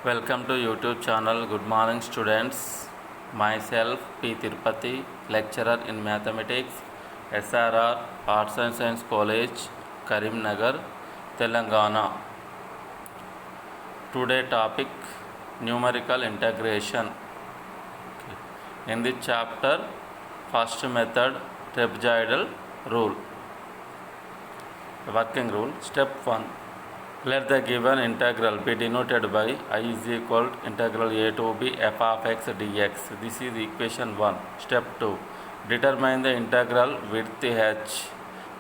Welcome to YouTube channel. Good morning students. Myself P. Tirupati, lecturer in mathematics, SRR Arts and Science College, Karimnagar, Telangana. Today topic numerical integration. In this chapter, first method trapezoidal rule. Working rule. Step 1. Let the given integral be denoted by I is equal to integral a to b f of x dx. This is equation 1. Step 2. Determine the integral width h.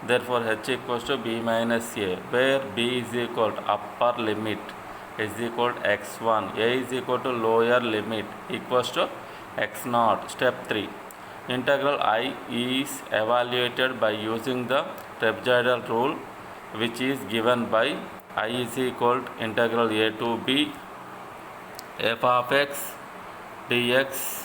Therefore h equals to b minus a, where b is equal to upper limit is equal to x1, a is equal to lower limit equals to x0. Step 3. Integral I is evaluated by using the trapezoidal rule, which is given by I is equal to integral a to b f of x dx.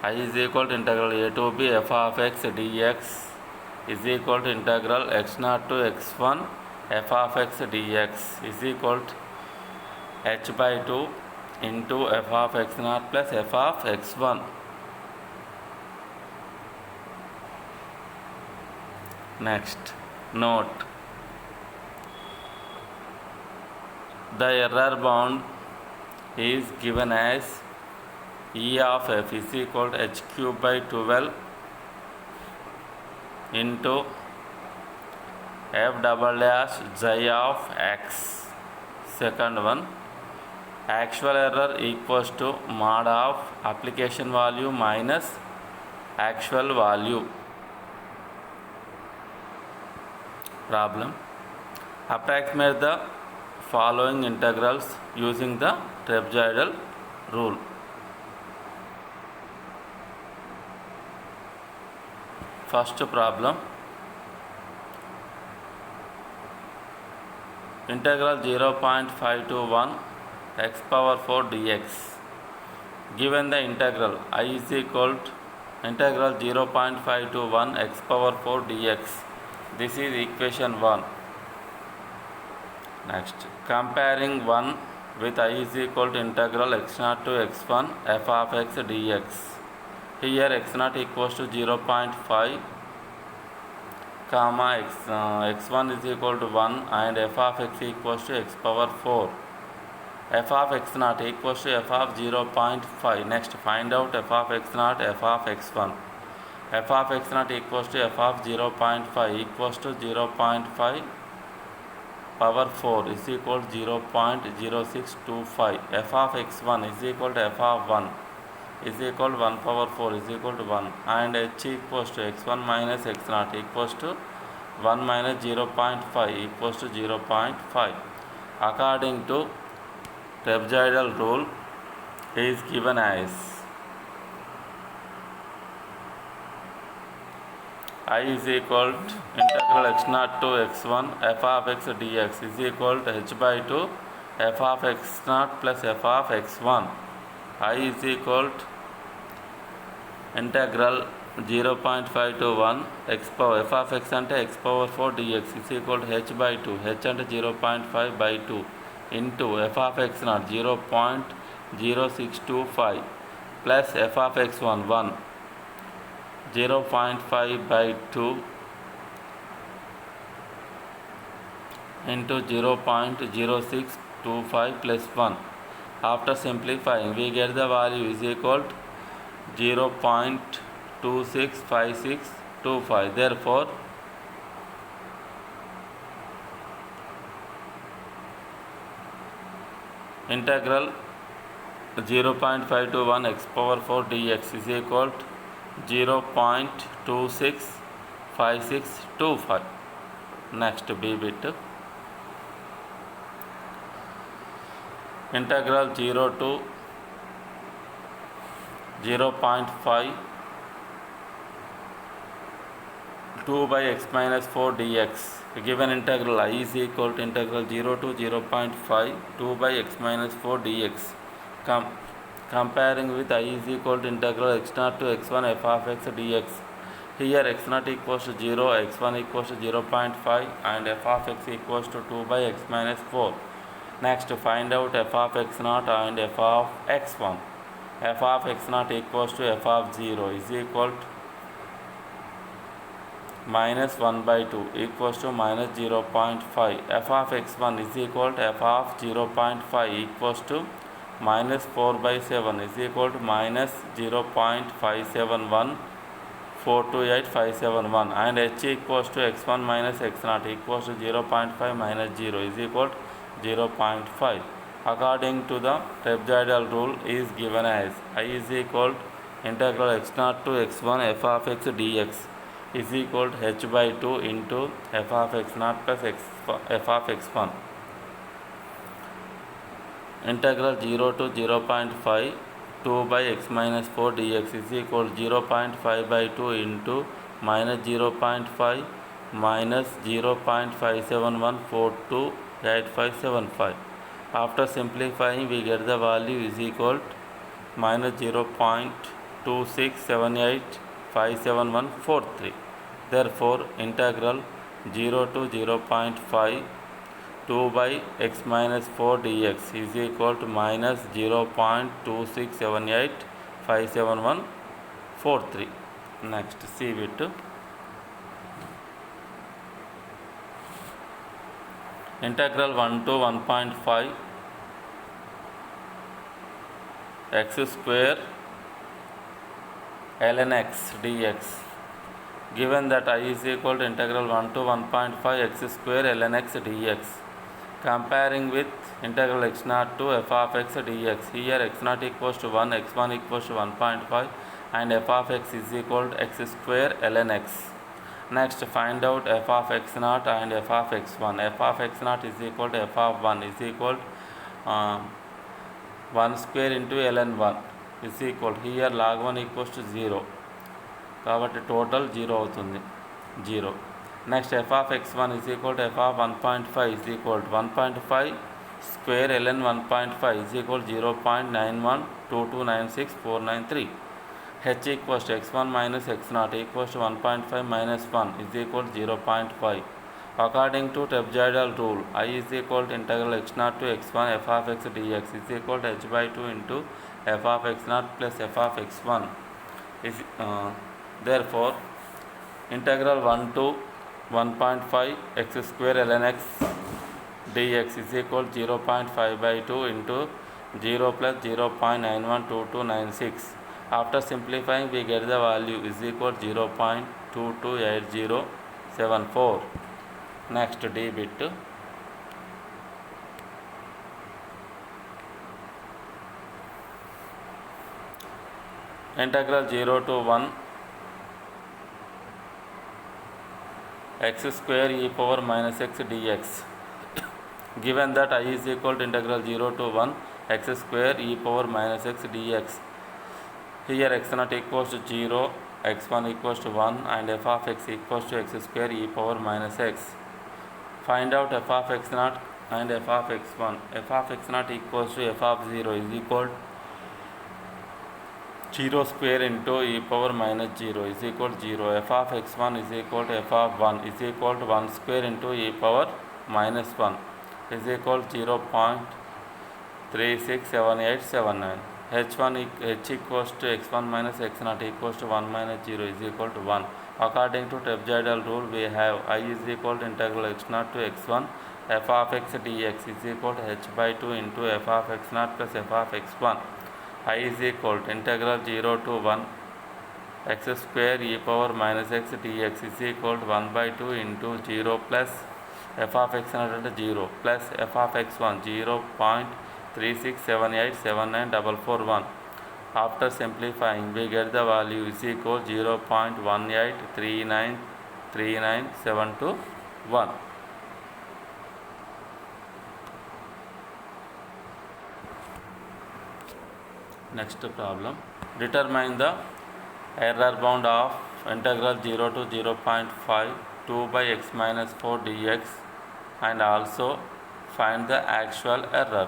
I is equal to integral a to b f of x dx is equal to integral x0 to x1 f of x dx is equal to h by 2 into f of x0 plus f of x1. Next, note. The error bound is given as E of f is equal to h cube by 12 into f double dash xi of x. Second one, actual error equals to mod of application value minus actual value. Problem. Approximate the following integrals using the trapezoidal rule. First problem. Integral 0.521 x power 4 dx. Given the integral I is equal to integral 0.521 x power 4 dx. This is equation 1. Next, comparing 1 with I is equal to integral x0 to x1 f of x dx. Here x0 equals to 0.5 comma x1 is equal to 1 and f of x equals to x power 4. F of x0 equals to f of 0.5. Next, find out f of x0, f of x1. F of x0 equals to f of 0.5 equals to 0.5 power 4 is equal to 0.0625. F of x1 is equal to f of 1 is equal to 1 power 4 is equal to 1, and h equals to x1 minus x0 equals to 1 minus 0.5 equals to 0.5. According to trapezoidal rule, is given as I is equal to integral x0 to x1 f of x dx is equal to h by 2 f of x0 plus f of x1. I is equal to integral 0.521 x power f of x ante x power 4 dx is equal to h by 2, h ante 0.5 by 2 into f of x0 0.0625 plus f of x1 1 0.5 by 2 into 0.0625 plus 1. After simplifying, we get the value is equal to 0.265625. Therefore, integral 0.521 x power 4 dx is equal to 0.265625. Next, b bit. Integral 0 to 0.5 2 by x minus 4 dx. Given integral I is equal to integral 0 to 0.5 2 by x minus 4 dx. Comparing with I is equal to integral x0 to x1 f of x dx. Here x0 equals to 0, x1 equals to 0.5 and f of x equals to 2 by x minus 4. Next, find out f of x naught and f of x1. F of x naught equals to f of 0 is equal to minus 1 by 2 equals to minus 0.5. F of x1 is equal to f of 0.5 equals to minus 4 by 7 is equal to minus 0.571 428,571, and h equals to x1 minus x0 equals to 0.5 minus 0 is equal to 0.5. According to the trapezoidal rule is given as I is equal to integral x0 to x1 f of x dx is equal to h by 2 into f of x0 plus f of x1. Integral 0 to 0.5 2 by x minus 4 dx is equal to 0.5 by 2 into minus 0.5 minus 0.571428575. After simplifying, we get the value is equal to minus 0.267857143. Therefore, integral 0 to 0.5 2 by x minus 4 dx is equal to minus 0.267857143. Next, see it. Integral 1 to 1.5 x square ln x dx. Given that I is equal to integral 1 to 1.5 x square ln x dx. Comparing with integral x0 to f of x dx. Here x0 equals to 1, x1 equals to 1.5 and f of x is equal to x square ln x. Next, find out f of x0 and f of x1. F of x0 is equal to f of 1 is equal to 1 square into ln 1 is equal to, here log 1 equals to 0 కాబట్టి total 0 అవుతుంది 0. Next, f of x1 is equal to f of 1.5 is equal to 1.5 square ln 1.5 is equal to 0.912296,493. h equals to x1 minus x0 equals to 1.5 minus 1 is equal to 0.5. According to trapezoidal rule, I is equal to integral x0 to x1 f of x dx is equal to h by 2 into f of x0 plus f of x1 is therefore integral 1 to 1.5 x square ln x dx is equal to 0.5 by 2 into 0 plus 0.912296. After simplifying, we get the value is equal to 0.228074. Next, d bit. Integral 0 to 1 x square e power minus x dx. Given that I is equal to integral 0 to 1 x square e power minus x dx. Here x0 equals to 0, x1 equals to 1 and f of x equals to x square e power minus x. Find out f of x0 and f of x1. F of x0 equals to f of 0 is equal to 0 square into e power minus 0 is equal to 0. F of x1 is equal to f of 1 is equal to 1 square into e power minus 1 is equal to 0.367879. h1 h equals to x1 minus x0 equals to 1 minus 0 is equal to 1. According to trapezoidal rule, we have I is equal to integral x0 to x1 f of x dx is equal to h by 2 into f of x0 plus f of x1. I is equal to integral 0 to 1 x square e power minus x dx is equal to 1 by 2 into 0 plus f of x0 at 0 plus f of x1 0.3678794441. After simplifying, we get the value is equal to 0.183939721. Next problem. Determine the error bound of integral 0 to 0.5 2 by x minus 4 dx and also find the actual error.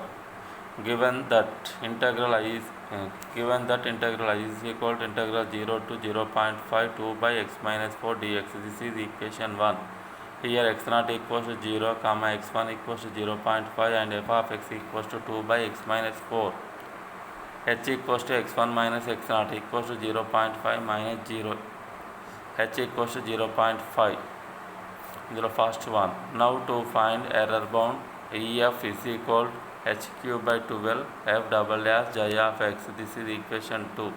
Given that integral I is equal to integral 0 to 0.5 2 by x minus 4 dx. This is equation 1. Here x naught equals to 0, comma x1 equals to 0.5 and f of x equals to 2 by x minus 4. H equals to x1 minus x naught equals to 0.5 minus 0. H equals to 0.5. The first one. Now to find error bound, EF is equal to h cube by 12 f double dash j of x. This is equation 2.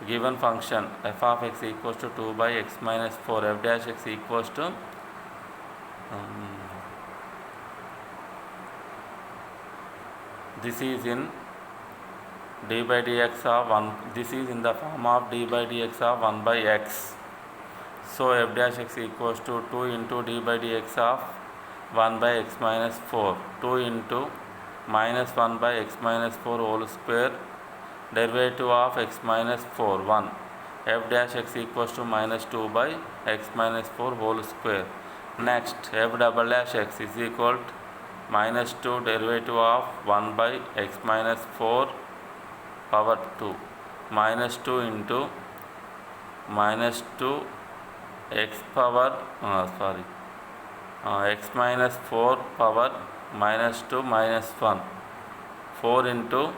Given function f of x equals to 2 by x minus 4, f dash x equals to this is in d by dx of 1. This is in the form of d by dx of 1 by x. So f dash x equals to 2 into d by dx of 1 by x minus 4. 2 into minus 1 by x minus 4 whole square. Derivative of x minus 4, 1. F dash x equals to minus 2 by x minus 4 whole square. Next, f double dash x is equal to minus 2 derivative of 1 by x minus 4 power 2. Minus 2 into minus 2 x power x minus 4 power minus 2 minus 1. 4 into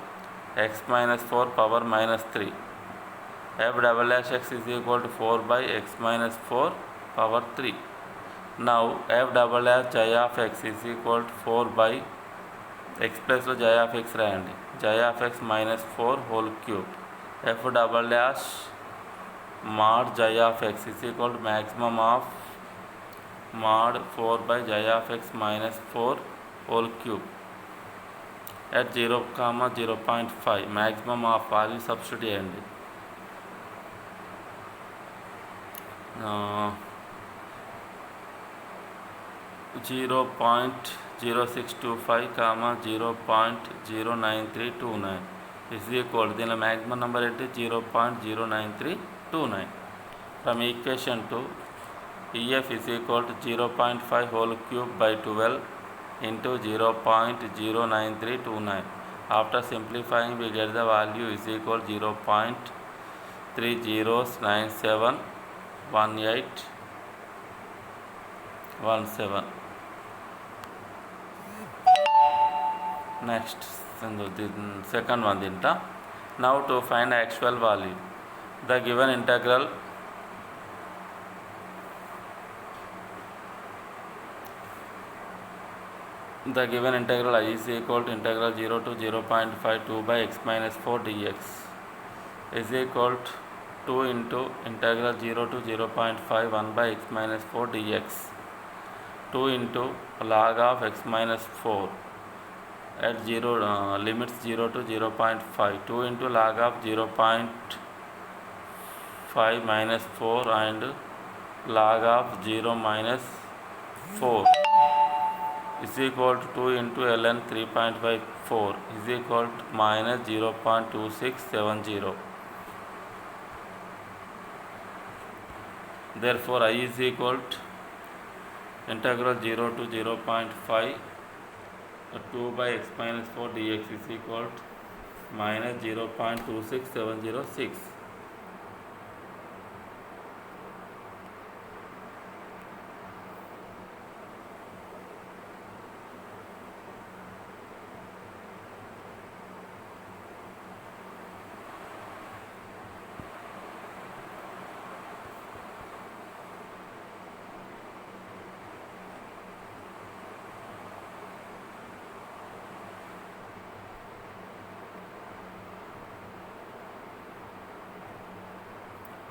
x minus 4 power minus 3. F double dash x is equal to 4 by x minus 4 power 3. Now f double dash j of x is equal to 4 by x plus j of x rand. J of x minus 4 whole cube. F double dash mod j of x is equal to maximum of mod 4 by j of x minus 4 whole cube. At 0, 0.5 maximum of value substitute 0.0625, 0.09329 is equal to the maximum number at 0.09329. From equation 2, EF is equal to 0.5 whole cube by 12 into 0.09329. After simplifying, we get the value is equal to 0.30971817. Next, the second one. Now to find actual value, the given integral I is equal to integral 0 to 0.52 by x minus 4 dx is equal to 2 into integral 0 to 0.5 1 by x minus 4 dx. 2 into log of x minus 4 at 0 limits 0 to 0.5. 2 into log of 0.5 minus 4 and log of 0 minus 4 is equal to 2 into ln 3.54 is equal to minus 0.2670. Therefore, I is equal to integral 0 to 0.5 2 by x minus 4 dx is equal to minus 0.26706.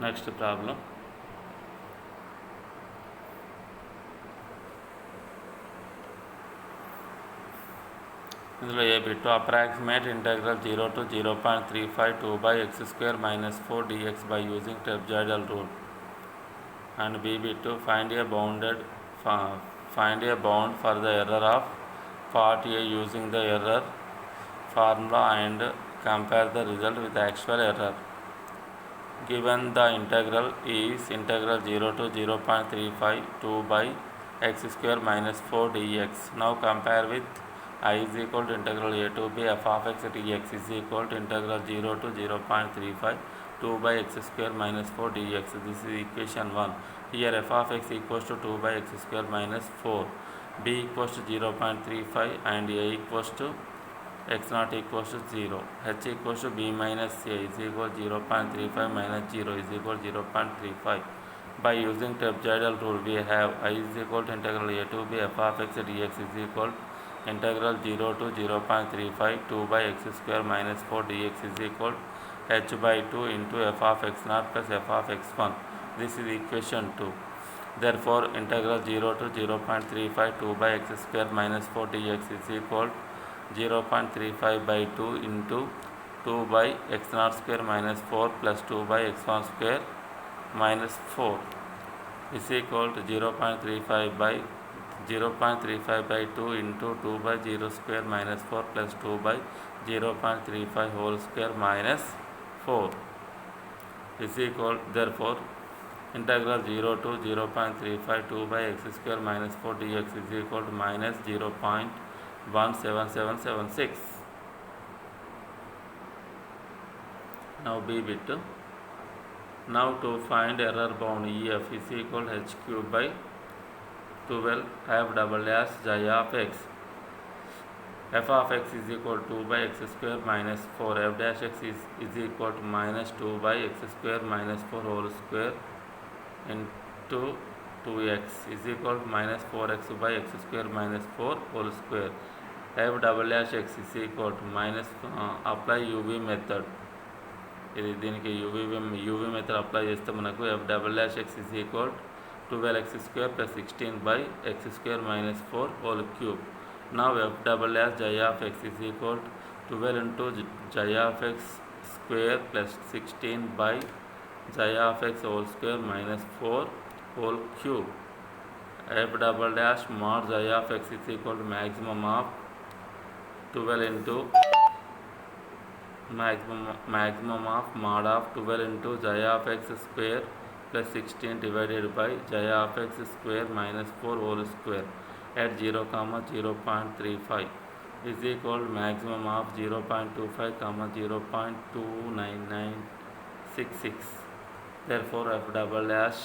Next problem. To approximate integral 0 to 0.352 by x square minus 4 dx by using trapezoidal rule, and B to find a bound for the error of part A using the error formula and compare the result with the actual error. Given the integral is integral 0 to 0.352 by x square minus 4 dx. Now compare with I is equal to integral a to b f of x dx is equal to integral 0 to 0.35 2 by x square minus 4 dx. This is equation 1. Here f of x equals to 2 by x square minus 4, b equals to 0.35 and a equals to x naught equals to 0. H equals to b minus a is equal to 0.35 minus 0 is equal to 0.35. By using trapezoidal rule, we have I is equal to integral a to b f of x dx is equal to integral 0 to 0.35 2 by x square minus 4 dx is equal to h by 2 into f of x naught plus f of x1. This is equation 2. Therefore, integral 0 to 0.35 2 by x square minus 4 dx is equal to 0.35 by 2 into 2 by x naught square minus 4 plus 2 by x1 square minus 4 is equal to 0.35 by 2 into 2 by 0 square minus 4 plus 2 by 0.35 whole square minus 4 is equal. Therefore, integral 0 to 0.35 2 by x square minus 4 dx is equal to minus 0.17776. Now b bit. Now to find error bound EF is equal to h cube by 12 f double dash xi of x. F of x is equal to 2 by x square minus 4, f dash x is equal to minus 2 by x square minus 4 whole square into 2x is equal to minus 4x by x square minus 4 whole square. F double dash x is equal to minus apply UV method. ఇది దీనికి UV method apply చేస్తే మనకు F double dash X is equal 12x square plus 16 by x square minus 4 whole cube. Now f double dash xi of x is equal to 12 into xi of x square plus 16 by xi of x whole square minus 4 whole cube. F double dash mod xi of x is equal to maximum of 12 into maximum of mod of 12 into xi of x square plus 16 divided by xi of x square minus 4 whole square at 0, 0.35 is equal to maximum of 0.25, 0.29966. Therefore, f double dash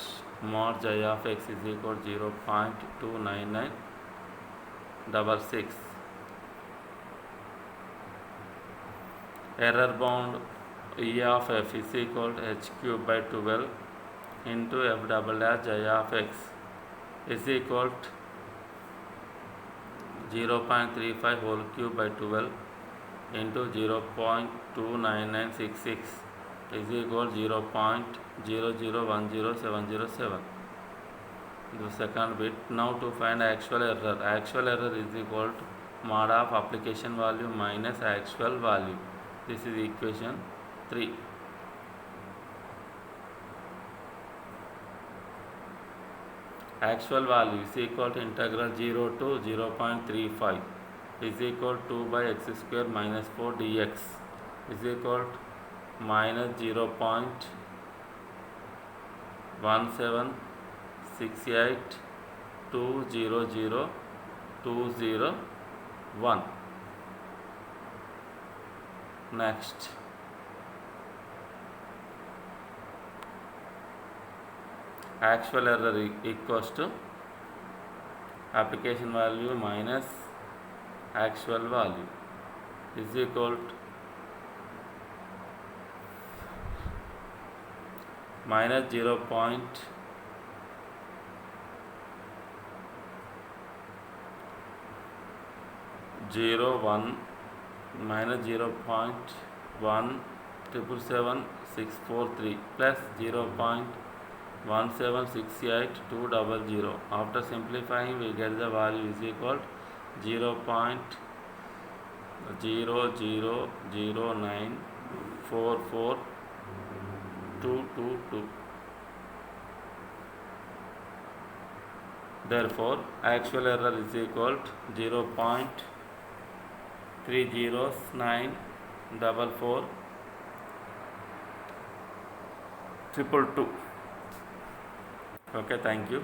mod xi of x is equal to 0.29966. Error bound E of f is equal to h cube by 12 into f double dash xi of x is equal to 0.35 whole cube by 12 into 0.29966 is equal to 0.0010707. The second bit. Now to find actual error. Actual error is equal to mod of application value minus actual value. This is equation 3. Actual value is equal to integral 0 to 0.35 is equal to 2 by x square minus 4 dx is equal to minus 0.17682000201. Next, actual error equals to application value minus actual value is equal to minus 0.01 minus 0.1777643 plus 0.1768200. After simplifying, we get the value is equal to 0.000944222. Therefore, actual error is equal to 0.3094422. Okay, thank you.